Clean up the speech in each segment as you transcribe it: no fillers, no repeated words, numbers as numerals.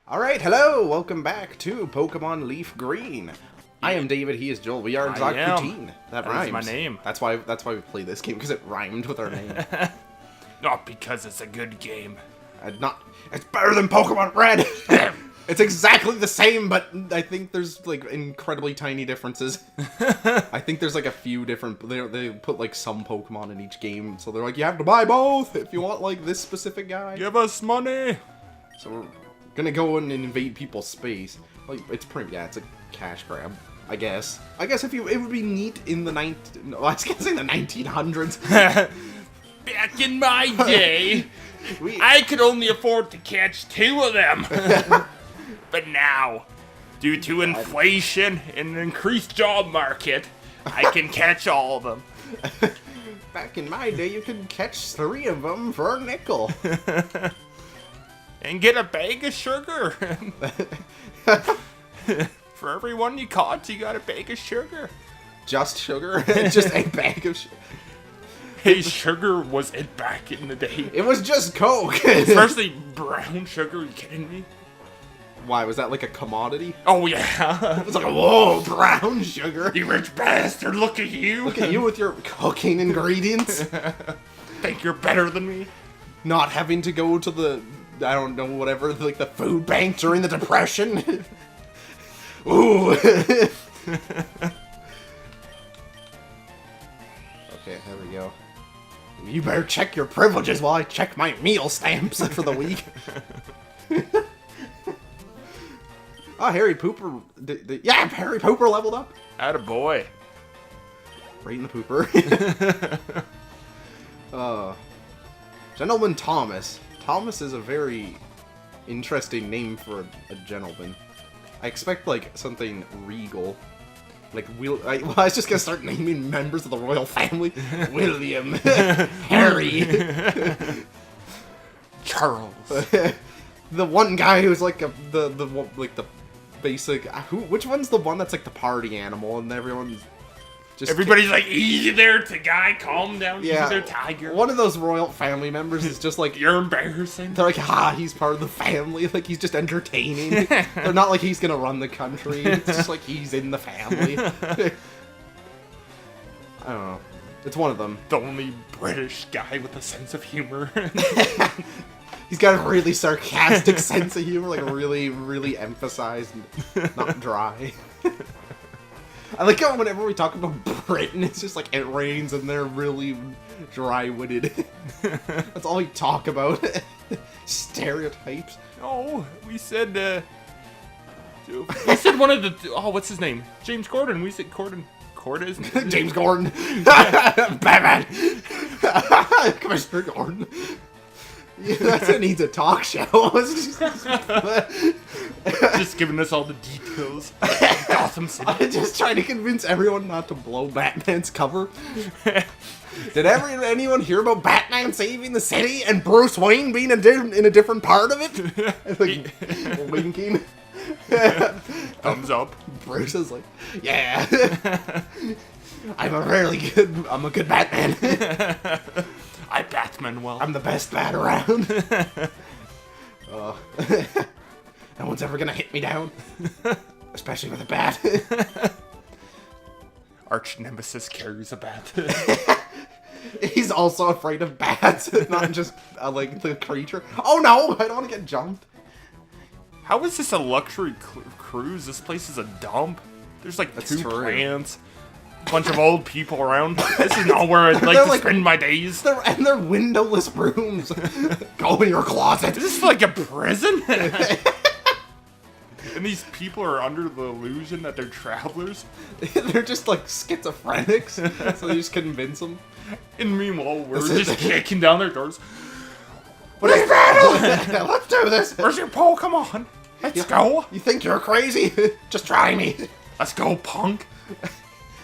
Alright, hello! Welcome back to Pokemon Leaf Green. I am David, he is Joel. We are XoticPoutine. That rhymes. That's my name. That's why we play this game, because it rhymed with our name. Not because it's a good game. It's better than Pokemon Red! It's exactly the same, but I think there's, like, incredibly tiny differences. I think there's, like, a few different... They put, like, some Pokemon in each game, so they're like, you have to buy both if you want, like, this specific guy. Give us money! So we're gonna go in and invade people's space. Like, it's a cash grab, I guess. I guess it would be neat in the I was gonna say the 1900s. Back in my day, I could only afford to catch 2 of them. But now, due to inflation and an increased job market, I can catch all of them. Back in my day, you could catch 3 of them for a nickel. And get a bag of sugar. For every one you caught, you got a bag of sugar. Just sugar? Just a bag of sugar? Hey, sugar was it back in the day. It was just Coke. Especially brown sugar, are you kidding me? Why, was that like a commodity? Oh, yeah. It was like, whoa, brown sugar. You rich bastard, look at you. Look at you with your cooking ingredients. Think you're better than me? Not having to go to the, I don't know, whatever, like the food bank during the Depression. Ooh. Okay, there we go. You better check your privileges while I check my meal stamps for the week. Oh, Harry Pooper. Yeah, Harry Pooper leveled up. Attaboy. Right in the pooper. Gentleman Thomas. Thomas is a very interesting name for a gentleman. I expect, like, something regal. Like, I was just gonna start naming members of the royal family. William. Harry. Charles. The one guy who's like the basic... Which one's the one that's like the party animal and everyone's just... Everybody's like, easy there to guy, calm down, yeah, easy there, tiger. One of those royal family members is just like... You're embarrassing. They're like, he's part of the family. Like, he's just entertaining. They're not like he's gonna run the country. It's just like he's in the family. I don't know. It's one of them. The only British guy with a sense of humor. He's got a really sarcastic sense of humor, like really, really emphasized, not dry. I like how whenever we talk about Britain, it's just like it rains and they're really dry-witted. That's all we talk about. Stereotypes. Oh, we said one of the... Oh, what's his name? James Corden. We said Corden. James Gordon. Batman. Commissioner Gordon. Yeah, that's who needs a talk show. Just giving us all the details. Gotham City. I'm just trying to convince everyone not to blow Batman's cover. Did anyone hear about Batman saving the city and Bruce Wayne being in a different part of it? Like, winking. Thumbs up. Bruce is like, yeah. I'm a good Batman. I Batman well. I'm the best bat around. No one's ever gonna hit me down. Especially with a bat. Arch nemesis carries a bat. He's also afraid of bats, not just like the creature. Oh no, I don't want to get jumped. How is this a luxury cruise? This place is a dump. There's like That's 2 true. plants, a bunch of old people around. This is not where I'd like to spend my days. They're windowless rooms. Go in your closet. Is this like a prison? And these people are under the illusion that they're travelers. They're just like schizophrenics, so you just convince them. And meanwhile, we're just kicking down their doors. What is battle? Let's do this. Where's your Pokemon? Let's go. You think you're crazy? Just try me. Let's go, punk.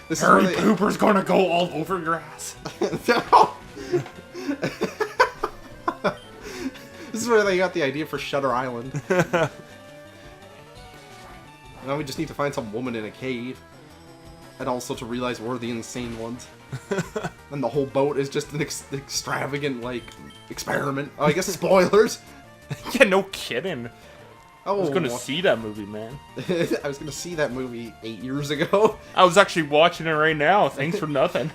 This Harry is Pooper's gonna go all over your ass. This is where they got the idea for Shutter Island. Now we just need to find some woman in a cave. And also to realize we're the insane ones. And the whole boat is just an extravagant, like, experiment. Oh, I guess spoilers. Yeah, no kidding. Oh, I was gonna see that movie, man. I was gonna see that movie 8 years ago. I was actually watching it right now. Thanks for nothing.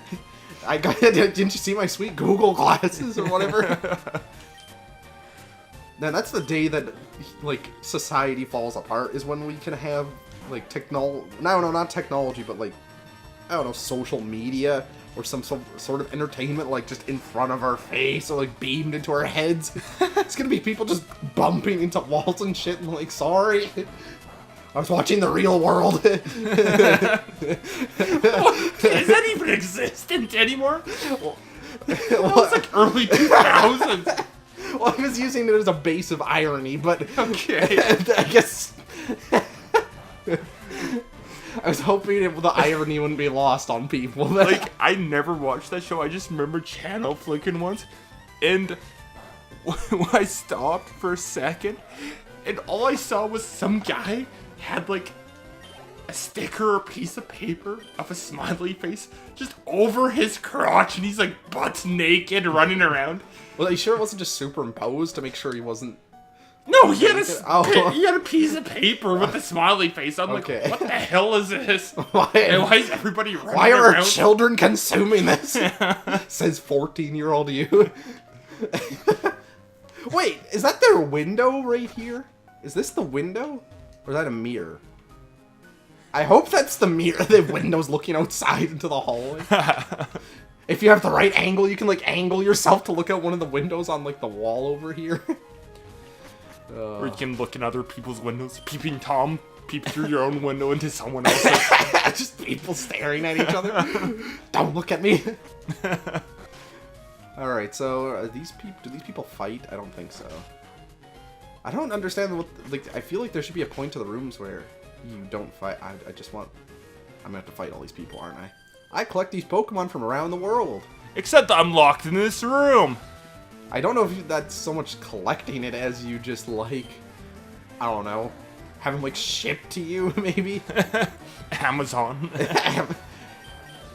Didn't you see my sweet Google glasses or whatever? Now that's the day that, like, society falls apart, is when we can have, like, not technology, but, like, I don't know, social media, or some sort of entertainment, like, just in front of our face, or, like, beamed into our heads. It's gonna be people just bumping into walls and shit, and, like, sorry. I was watching the real world. Is that even existent anymore? Well, it was like early 2000s. Well, I was using it as a base of irony, but okay. I guess I was hoping the irony wouldn't be lost on people. Like, I never watched that show. I just remember channel flicking once, and I stopped for a second, and all I saw was some guy had, like, a sticker or a piece of paper of a smiley face just over his crotch, and he's, like, butt naked running around. Well, are you sure it wasn't just superimposed to make sure he wasn't... No, he had a piece of paper with a smiley face. I'm Okay. like, what the hell is this? Why is everybody running Why are around? our children consuming this? Says 14-year-old you. Wait, is that their window right here? Is this the window? Or is that a mirror? I hope that's the mirror. The window's looking outside into the hallway. If you have the right angle, you can, like, angle yourself to look out one of the windows on, like, the wall over here. Or you can look in other people's windows. Peeping Tom. Peep through your own window into someone else's. Just people staring at each other. Don't look at me. Alright, so are do these people fight? I don't think so. I don't understand what, like, I feel like there should be a point to the rooms where you don't fight. I just want, I'm gonna have to fight all these people, aren't I? I collect these Pokemon from around the world. Except I'm locked in this room. I don't know if that's so much collecting it as you just, like, I don't know, have them, like, shipped to you, maybe? Amazon.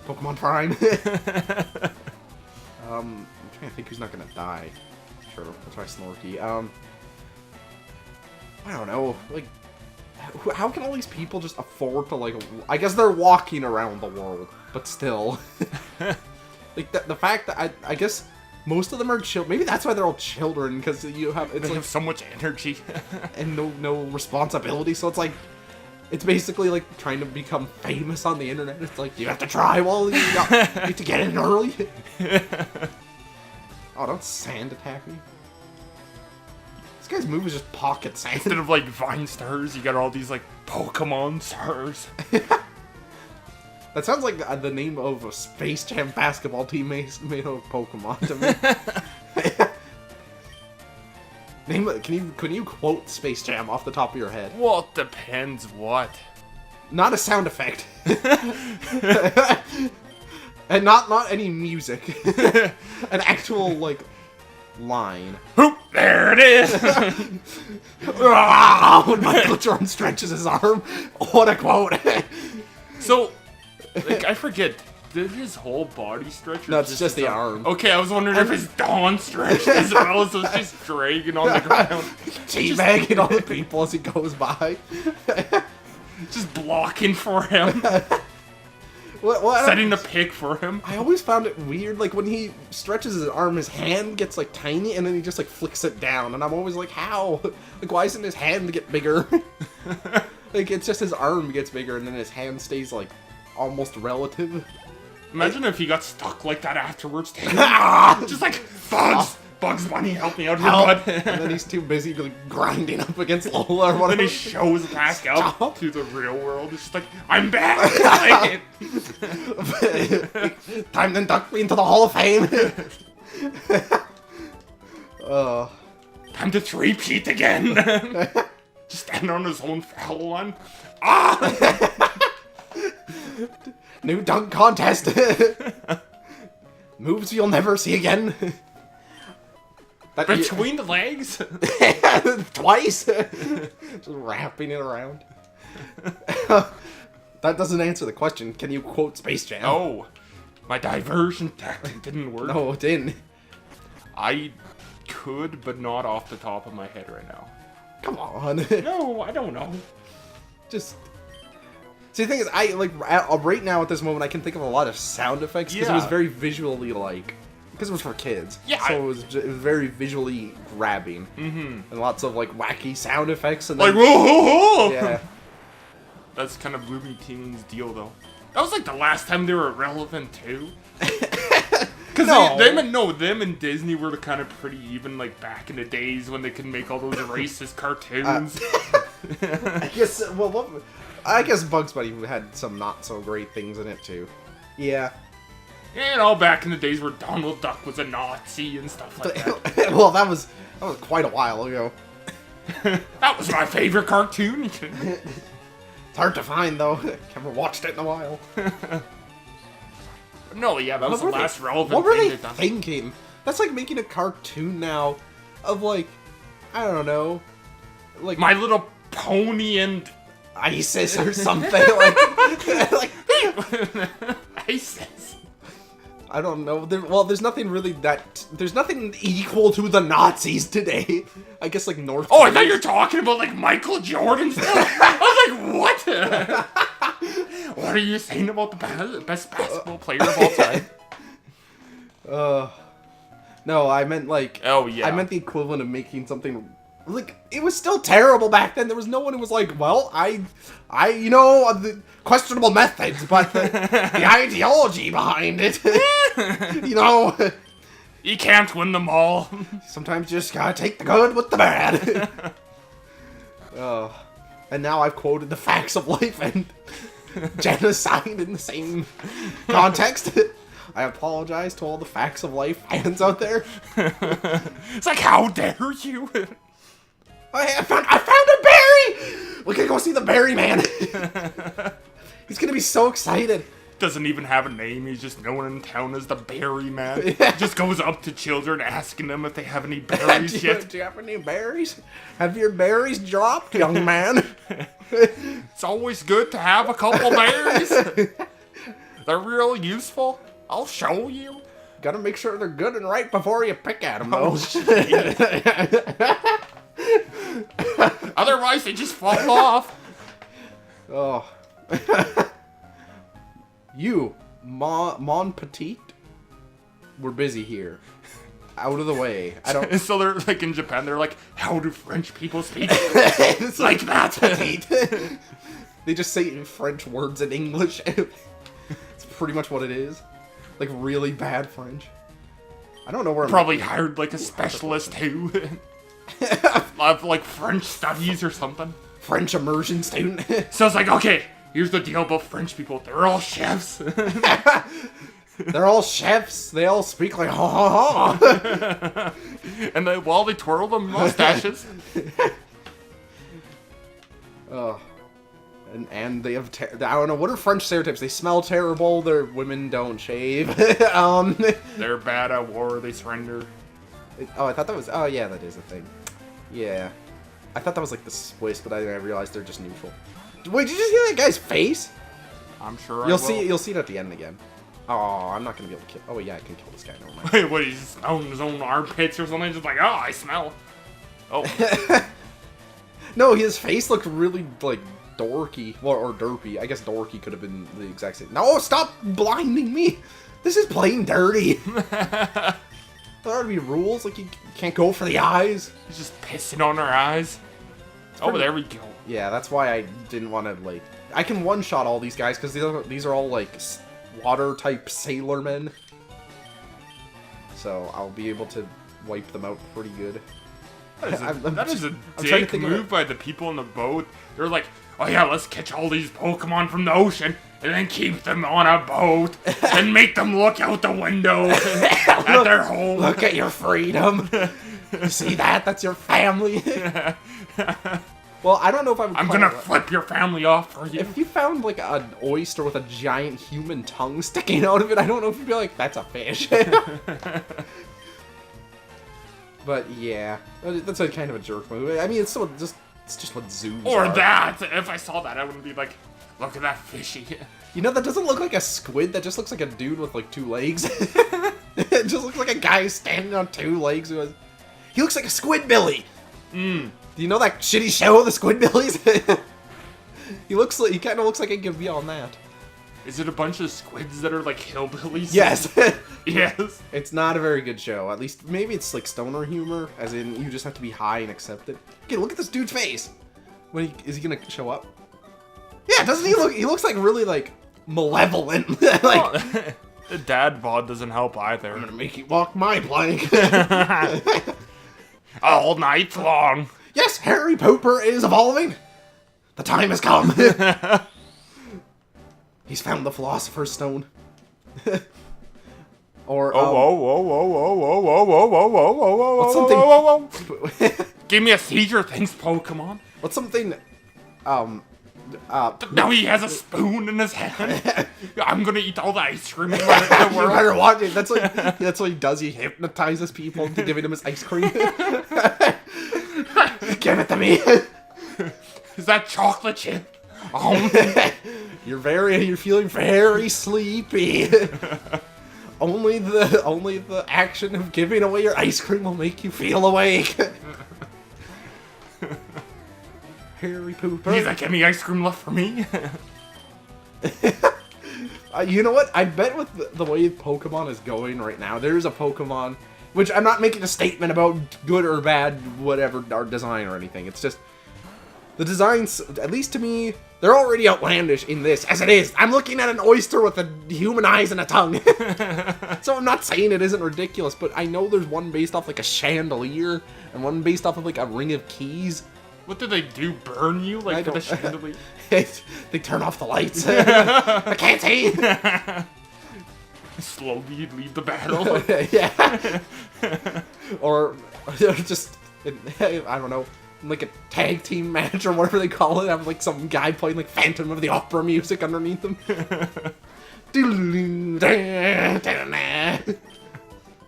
Pokemon Prime. I'm trying to think who's not gonna die. Sure, I'll try Snorky. I don't know, like, how can all these people just afford to, like, I guess they're walking around the world, but still. Like, the fact that, I guess most of them are children. Maybe that's why they're all children, because you have, it's They like, have so much energy. and no responsibility, so it's like, it's basically like trying to become famous on the internet. It's like, you have to try while you need to get in early. Oh, don't sand attack me. This guy's move is just pocket sand. Instead of, like, Vine stars, you got all these, like, Pokemon stars. That sounds like the name of a Space Jam basketball team made of Pokemon to me. Can you quote Space Jam off the top of your head? Well, it depends what. Not a sound effect. And not any music. An actual, like, line. Hoop, there it is! When Michael Jordan stretches his arm. What a quote. So, like, I forget, did his whole body stretch? No, it's just the arm. Okay, I was wondering if his dawn stretched as well, so it's just dragging on the ground. Teabagging all the people as he goes by. Just blocking for him. Setting the pick for him. I always found it weird, like, when he stretches his arm, his hand gets, like, tiny, and then he just, like, flicks it down, and I'm always like, how? Like, why doesn't his hand get bigger? Like, it's just his arm gets bigger, and then his hand stays, like, almost relative. Imagine if he got stuck like that afterwards. Just like, Bugs Bunny, help me out here, bud. And then he's too busy, like, grinding up against Lola or whatever. Then he shows back up to the real world. It's just like, I'm back! Time to induct me into the Hall of Fame. Time to three-peat again. Just stand on his own foul one. Ah! New dunk contest. Moves you'll never see again. Between the legs? Twice. Just wrapping it around. That doesn't answer the question. Can you quote Space Jam? Oh, my diversion tactic didn't work. No, it didn't. I could, but not off the top of my head right now. Come on. No, I don't know. Just... See, the thing is, right now at this moment, I can think of a lot of sound effects, because it was very visually, like... Because it was for kids. Yeah. So it was very visually grabbing. Mm-hmm. And lots of, like, wacky sound effects. And like, whoa, whoa, whoa! Yeah. That's kind of Looney Tunes' deal, though. That was, like, the last time they were relevant, too. Because them and Disney were kind of pretty even, like, back in the days when they could make all those racist cartoons. I guess Bugs Bunny had some not so great things in it too. Yeah. And all back in the days where Donald Duck was a Nazi and stuff like that. Well, that was quite a while ago. That was my favorite cartoon. It's hard to find though. Haven't watched it in a while. No, yeah, that was the last relevant What were thing they they've done. thinking? That's like making a cartoon now of like, I don't know, like My Little Pony and ISIS or something. like ISIS. I don't know. There's nothing really there's nothing equal to the Nazis today. I guess like North. Oh, I thought you were talking about like Michael Jordan stuff. I was like, what? What are you saying about the best basketball player of all time? No, I meant like. Oh yeah. I meant the equivalent of making something. Like, it was still terrible back then. There was no one who was like, well, you know, the questionable methods, but the ideology behind it, you know. You can't win them all. Sometimes you just gotta take the good with the bad. And now I've quoted the facts of life and genocide in the same context. I apologize to all the facts of life fans out there. It's like, how dare you? I found a berry! We can go see the berry man. He's gonna be so excited. Doesn't even have a name. He's just known in town as the Berry Man. Just goes up to children asking them if they have any berries yet. Do you have any berries? Have your berries dropped, young man? It's always good to have a couple berries. They're real useful. I'll show you. Gotta make sure they're good and right before you pick at them, though. Otherwise, they just fall off. Oh. You, Mon Petit, we're busy here. Out of the way. I don't. So they're like in Japan. They're like, how do French people speak? It's like that. Petit. They just say French words in English. It's pretty much what it is. Like really bad French. I don't know where. Probably hired like a specialist too. Of like French studies or something. French immersion student. So it's like, okay, here's the deal about French people. They're all chefs. They're all chefs. They all speak like ha ha ha. And while they twirl them mustaches. Oh. And they have, I don't know, what are French stereotypes? They smell terrible, their women don't shave. They're bad at war, they surrender. Oh, I thought that was, oh yeah, that is a thing. Yeah. I thought that was like the Swiss, but I realized they're just neutral. Wait, did you see that guy's face? I'm sure You'll see it at the end again. Oh, I'm not gonna be able to kill, oh yeah, I can kill this guy, never mind. Wait, what, he's smelling his own armpits or something? Just like, oh, I smell. Oh. No, his face looked really, like, dorky. Well, or derpy. I guess dorky could have been the exact same. No, stop blinding me! This is plain dirty! There ought to be rules, like you can't go for the eyes. He's just pissing on our eyes. Oh, there we go. Yeah, that's why I didn't want to, like... I can one-shot all these guys, because these are all, like, water-type sailormen. So, I'll be able to wipe them out pretty good. That is a dick move by the people in the boat. They're like, oh yeah, let's catch all these Pokemon from the ocean, and then keep them on a boat, and make them look out the window at their home. Look at your freedom. See that? That's your family. Well, I don't know if I would I'm gonna flip your family off for you. If you found, like, an oyster with a giant human tongue sticking out of it, I don't know if you'd be like, that's a fish. But, yeah. That's a kind of a jerk move. I mean, it's just what zoos Or are. that! If I saw that, I wouldn't be like, look at that fishy. You know, that doesn't look like a squid. That just looks like a dude with, like, 2 legs. It just looks like a guy standing on 2 legs. He looks like a Squidbilly. Do you know that shitty show, the Squidbillies? He kind of looks like he could be on that. Is it a bunch of squids that are like hillbillies? Yes. Yes. It's not a very good show. At least, maybe it's like stoner humor, as in you just have to be high and accept it. Okay, look at this dude's face. Is he gonna show up? Yeah, doesn't he look? He looks like really like malevolent. Like, Well, the dad bod doesn't help either. I'm gonna make you walk my plank. All night long. Yes, Harry Pooper is evolving. The time has come. He's found the Philosopher's Stone. Or what's something? Give me a seizure, thanks, Pokemon. What's something? Now he has a spoon in his hand. I'm gonna eat all the ice cream in the You world. better watch it. That's what he does. He hypnotizes people into giving him his ice cream. Give it to me. Is that chocolate chip? You're feeling very sleepy. Only the action of giving away your ice cream will make you feel awake. Harry Pooper. He's like, any ice cream left for me? You know what? I bet with the way Pokemon is going right now, there's a Pokemon, which I'm not making a statement about good or bad, whatever, our design or anything. It's just, the designs, at least to me, they're already outlandish in this, as it is. I'm looking at an oyster with a human eyes and a tongue. So I'm not saying it isn't ridiculous, but I know there's one based off like a chandelier, and one based off of like a ring of keys. What do they do? Burn you like for the chandelier? They turn off the lights. I can't see. Slowly leave the battle. Yeah. Or just, I don't know, like a tag team match or whatever they call it. Have like some guy playing like Phantom of the Opera music underneath them.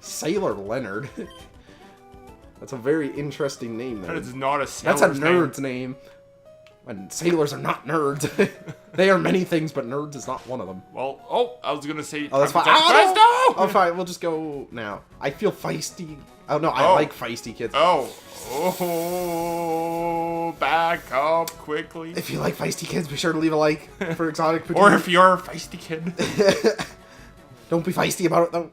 Sailor Leonard. That's a very interesting name there. That is not a sailor's That's a nerd's name. And sailors are not nerds. They are many things, but nerds is not one of them. Well, I was gonna say. Oh, that's fine. No! Oh, fine. We'll just go now. I feel feisty. Oh, no, I like feisty kids. Oh, back up quickly. If you like feisty kids, be sure to leave a like for XoticPoutine. Or if you're a feisty kid. Don't be feisty about it, though.